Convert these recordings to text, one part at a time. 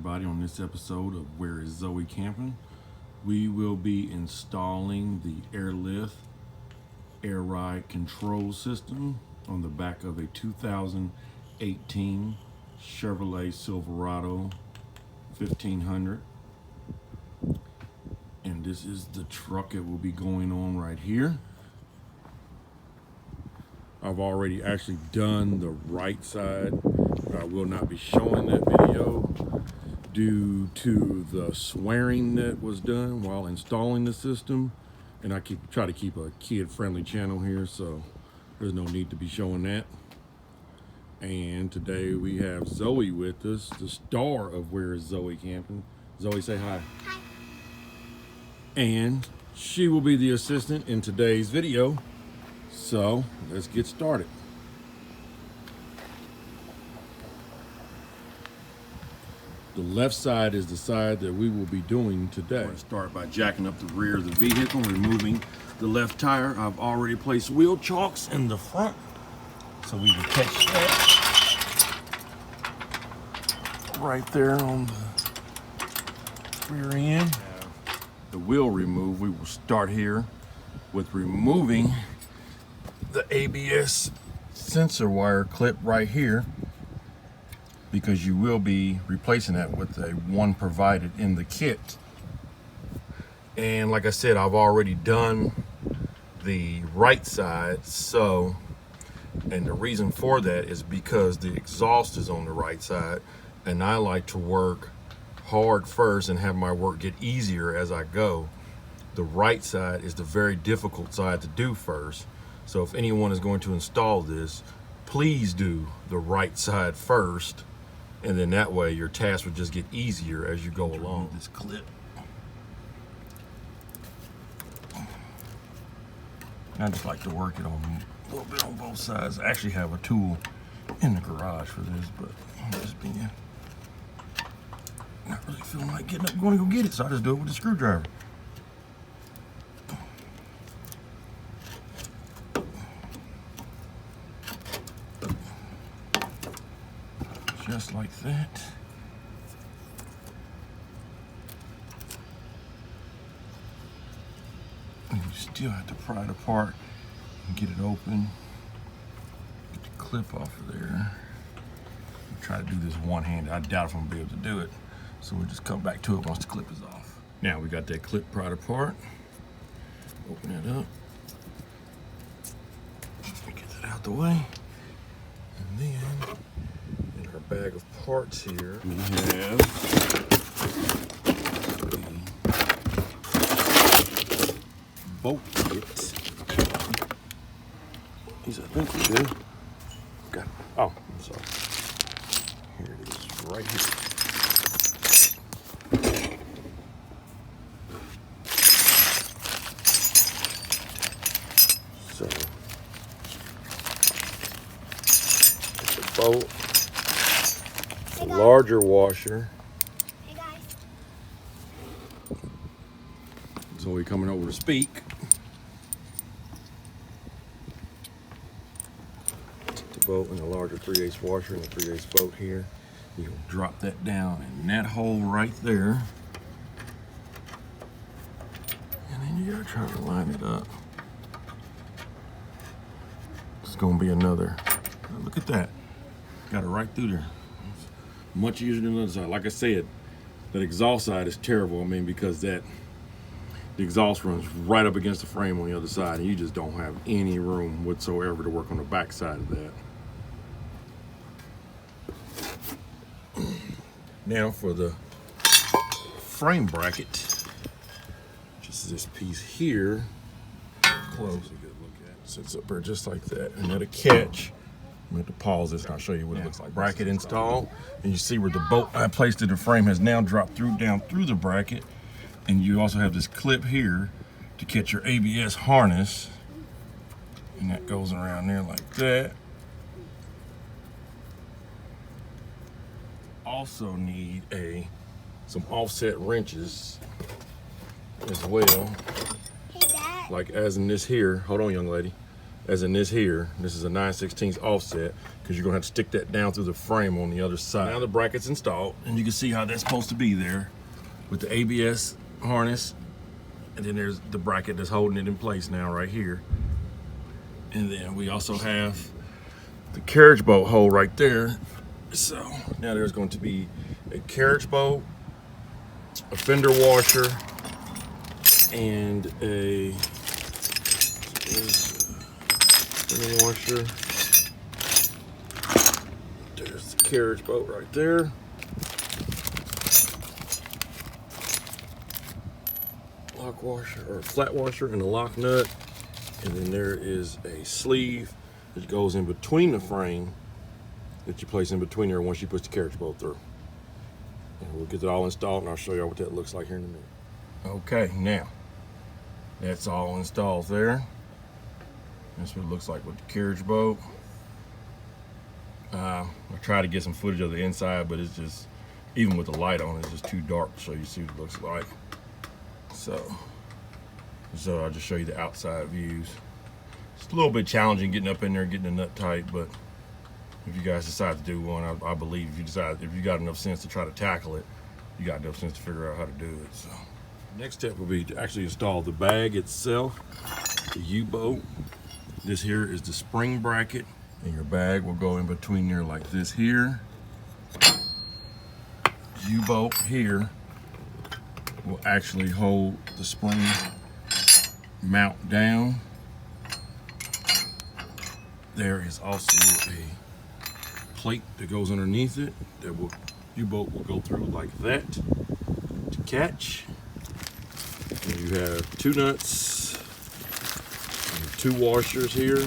everybody. On this episode of Where is Zoe Camping, we will be installing the airlift air ride control system on the back of a 2018 Chevrolet Silverado 1500. And this is the truck it will be going on right here. I've already actually done the right side, but I will not be showing that video due to the swearing that was done while installing the system. And I try to keep a kid-friendly channel here, so there's no need to be showing that. And today we have Zoe with us, the star of Where is Zoe Camping. Zoe, say hi. Hi. And she will be the assistant in today's video. So let's get started. The left side is the side that we will be doing today. We're going to start by jacking up the rear of the vehicle, removing the left tire. I've already placed wheel chocks in the front, so we will catch that right there on the rear end. The wheel remove, we will start here with removing the ABS sensor wire clip right here, because you will be replacing that with a one provided in the kit. And like I said, I've already done the right side, and the reason for that is because the exhaust is on the right side, and I like to work hard first and have my work get easier as I go. The right side is the very difficult side to do first. So if anyone is going to install this, please do the right side first, and then that way your task will just get easier as you go along. This clip. I just like to work it on a little bit on both sides. I actually have a tool in the garage for this, but I'm just being not really feeling like getting up going to go get it, so I just do it with a screwdriver. Just like that. And you still have to pry it apart and get it open. Get the clip off of there. I'll try to do this one-handed. I doubt if I'm gonna be able to do it. So we'll just come back to it once the clip is off. Now we got that clip pried apart. Open it up. Get that out the way. And then bag of parts here. We have the bolt kit. These I think we do. Got it. Oh, I'm sorry. Here it is, right here. So, it's a bolt. A larger washer. Hey guys. So we're coming over to speak. The bolt and a larger 3/8 washer and a 3/8 bolt here. You'll drop that down in that hole right there. And then you gotta try to line it up. It's gonna be another. Look at that. Got it right through there. Much easier than the other side. Like I said, that exhaust side is terrible. I mean, because the exhaust runs right up against the frame on the other side, and you just don't have any room whatsoever to work on the back side of that. Now for the frame bracket, just this piece here. Close, a good look at it. Sits up there just like that, and that'll catch. I'm going to pause this and I'll show you what it looks like. Bracket installed, and you see where the bolt I placed in the frame has now dropped down through the bracket. And you also have this clip here to catch your ABS harness, and that goes around there like that. Also need some offset wrenches as well. Hey Dad. Like as in this here. Hold on, young lady. as in this here. This is a 9/16 offset because you're gonna have to stick that down through the frame on the other side. Now the bracket's installed, and you can see how that's supposed to be there with the ABS harness, and then there's the bracket that's holding it in place now right here. And then we also have the carriage bolt hole right there. So now there's going to be a carriage bolt, a fender washer, and a fender washer. There's the carriage bolt right there. Lock washer or flat washer and a lock nut. And then there is a sleeve that goes in between the frame that you place in between there once you push the carriage bolt through. And we'll get it all installed, and I'll show you what that looks like here in a minute. Okay, now that's all installed there. That's what it looks like with the carriage bolt. I try to get some footage of the inside, but it's just, even with the light on, it's just too dark to show you see what it looks like. So I'll just show you the outside views. It's a little bit challenging getting up in there and getting the nut tight, but if you guys decide to do one, I believe if you got enough sense to try to tackle it, you got enough sense to figure out how to do it. So next step will be to actually install the bag itself, the U-bolt. This here is the spring bracket, and your bag will go in between there like this here. U-bolt here will actually hold the spring mount down. There is also a plate that goes underneath it that U-bolt will go through like that to catch. And you have two nuts and two washers here.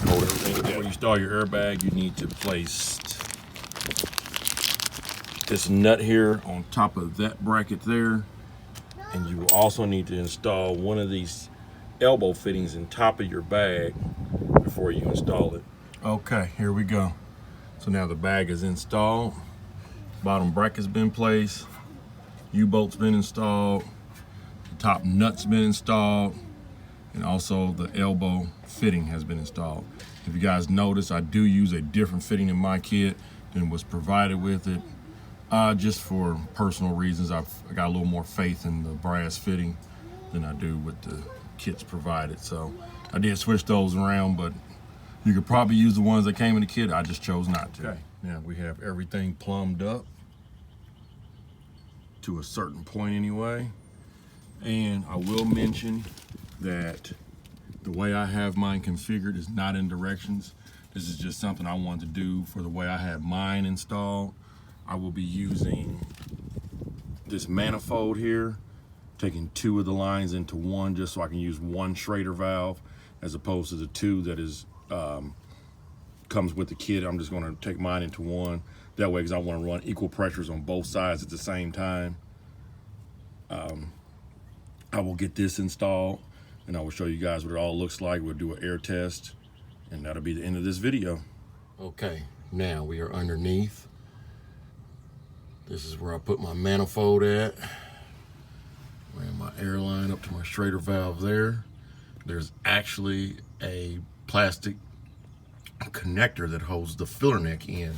Hold everything together. Before you install your airbag, you need to place this nut here on top of that bracket there, and you will also need to install one of these elbow fittings in top of your bag before you install it. Okay, here we go. So now the bag is installed, bottom bracket's been placed, U-bolt's been installed, the top nut's been installed, and also the elbow fitting has been installed. If you guys notice, I do use a different fitting in my kit than was provided with it. Just for personal reasons, I got a little more faith in the brass fitting than I do with the kits provided. So I did switch those around, but you could probably use the ones that came in the kit. I just chose not to. Okay. Now we have everything plumbed up to a certain point anyway. And I will mention that the way I have mine configured is not in directions. This is just something I want to do for the way I have mine installed. I will be using this manifold here, taking two of the lines into one just so I can use one Schrader valve as opposed to the two that is comes with the kit. I'm just going to take mine into one. That way, because I want to run equal pressures on both sides at the same time. I will get this installed, and I will show you guys what it all looks like. We'll do an air test, and that'll be the end of this video. Okay, now we are underneath. This is where I put my manifold at. Ran my air line up to my Schrader valve there. There's actually a plastic connector that holds the filler neck in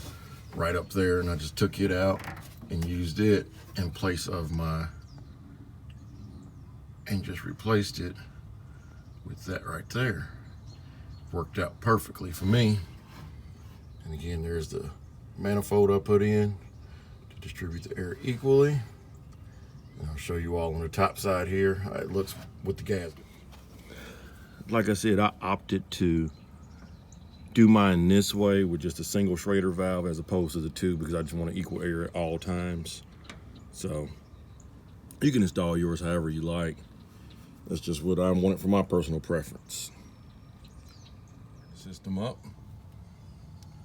right up there, and I just took it out and used it in place of my, and just replaced it with that right there. Worked out perfectly for me. And again, there's the manifold I put in to distribute the air equally. And I'll show you all on the top side here how it looks with the gasket. Like I said, I opted to do mine this way with just a single Schrader valve as opposed to the two, because I just want to equal air at all times. So you can install yours however you like. That's just what I want it for my personal preference. System up.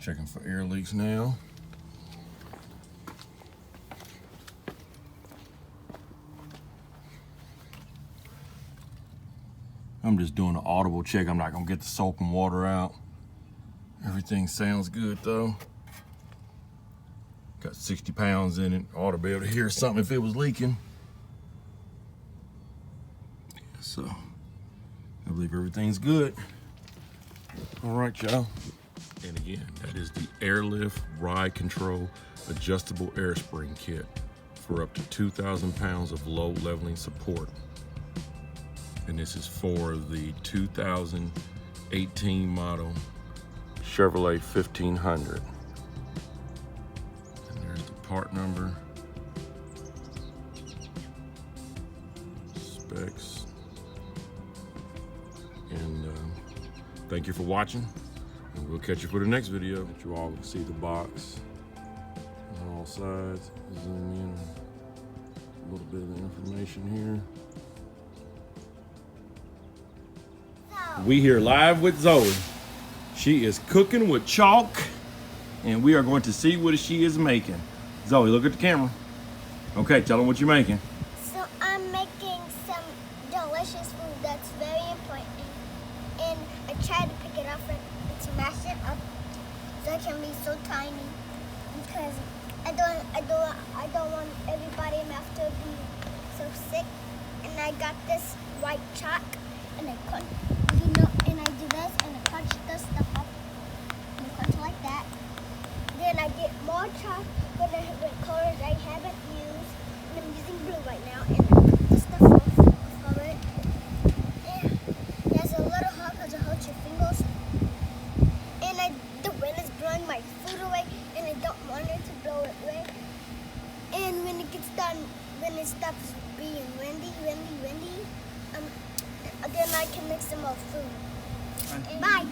Checking for air leaks now. I'm just doing an audible check. I'm not gonna get the soap and water out. Everything sounds good though. Got Got 60 pounds in it. Ought to be able to hear something if it was leaking. So, I believe everything's good. All right, y'all. And again, that is the Airlift Ride Control Adjustable Air Spring Kit for up to 2,000 pounds of low leveling support. And this is for the 2018 model Chevrolet 1500. And there's the part number, specs, and thank you for watching. And we'll catch you for the next video. That you all can see the box on all sides. Zoom in a little bit of the information here. We here live with Zoe. She is cooking with chalk, and we are going to see what she is making. Zoe, look at the camera. Okay, tell them what you're making. So I'm making some delicious food that's very important, and I tried to pick it up and smash it up so it can be so tiny, because I don't want everybody in my mouth to be so sick. And I got this white chalk, and I cut, and I do this, and I crunch this stuff up, and I crunch like that. Then I get more chalk with colors I haven't used, and I'm using blue right now, and I put this stuff over it. And it's a little hot because it hurts your fingers. And the wind is blowing my food away, and I don't want it to blow it away. And when it gets done, when it stops being windy, then I can make some more food. Bye.